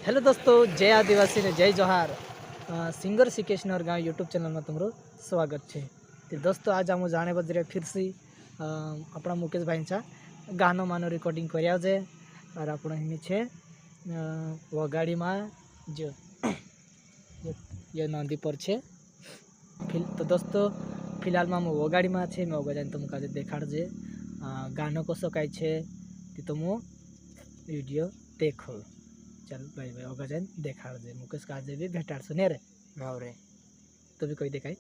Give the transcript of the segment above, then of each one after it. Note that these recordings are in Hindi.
हेलो दोस्तों, जय आदिवासी ने जय जोहार। सिंगर सिकेश नर गाँव यूट्यूब चैनल में तमरो स्वागत है। तो दोस्तों आज हम जाने बदले फिर से अपना मुकेश भाई गानो मानो रिकॉर्डिंग कर्या है और अपना हिमी छे वगाड़ी में जो ये नदी पर छे। तो दोस्तों फिलहाल में हम वगाड़ी में छे मैं वगा तुम का देखाड़जे गानो कसो काय छे तुम विडियो देखो। चल भाई भाई ओगा जान देखाड़ दे मुकेश का भी भेटाड़ सुने रे गाँव रे तो भी कोई दे कई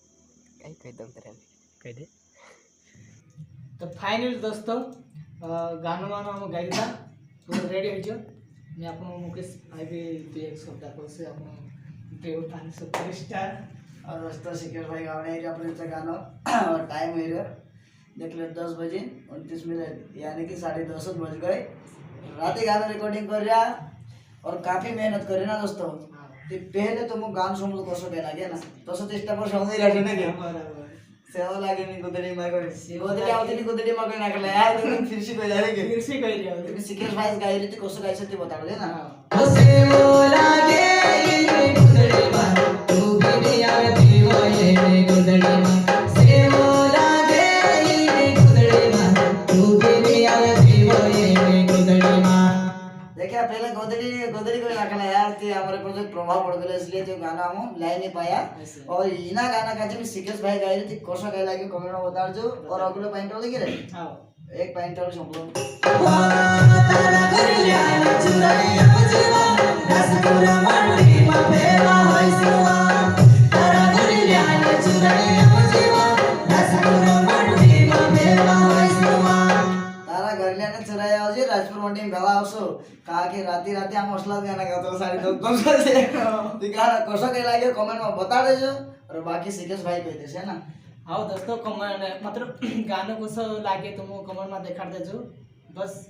दम तेरे कह दे। तो फाइनल दोस्तों गानो मानो हम गाई था पूरा रेडी हो जो मैं आपको मुकेश आई भी एक शब्द को से आपको देवता ने सुपरस्टार और दोस्तों सिकेश भाई गाने अपने गाना और टाइम हो रहा देख ले 10 बजे 29 मिनट यानी कि 10:30 बज गए। रात गाना रिकॉर्डिंग कर रहा और काफी मेहनत करे ना दोस्तों। ते पहले तो मु गान सुन लो कसो कहना के ना तो स्टेप पर सौंदर्य रहने ना के सेवा लागे नहीं गुदड़ी में कोई गुदड़ी आवती नहीं गुदड़ी में कोई ना कर यार तुम फिर से कोई जाने के फिर से कह रहे हो तुम सिकेश भाई गाई रही थी कसो गाई सकती बता दे ना। सेवा लागे नहीं गुदड़ी में तू भी आवती वो ये गुदड़ी में सेवा लागे नहीं गुदड़ी में तू भी आवती वो ये गुदड़ी में। देखिए पहले गोदड़ी को रखना यार ते हमारे पर जो प्रभाव पड़ गया इसलिए जो गाना हम लाई नहीं पाया और इना गाना का जो सिकेश भाई गाई रही थी कोसा गाई लगे कमेंट में बता जो और अगले पॉइंट वाले गिरे हां एक पॉइंट वाले सुन लो तारा कर लिया चुराई मुझवा रसपुरा मंडी में फेरा है सिवा तारा कर लिया चुराई मुझवा रसपुरा मंडी में फेरा है सिवा तारा घर लेने चुराया हो जी राजपुर मंडी में भेला आवसो कहा कि राती राती हम मसला गाना गातो 2:30 बजे दिखा कोसा गाई लगे कमेंट में बता देजो और बाकी सिकेश भाई कह देसे ना। हाँ दोस्तों कमेंट मतलब गानों को सो लागे तुम कमेंट में देखाड़ देजो बस।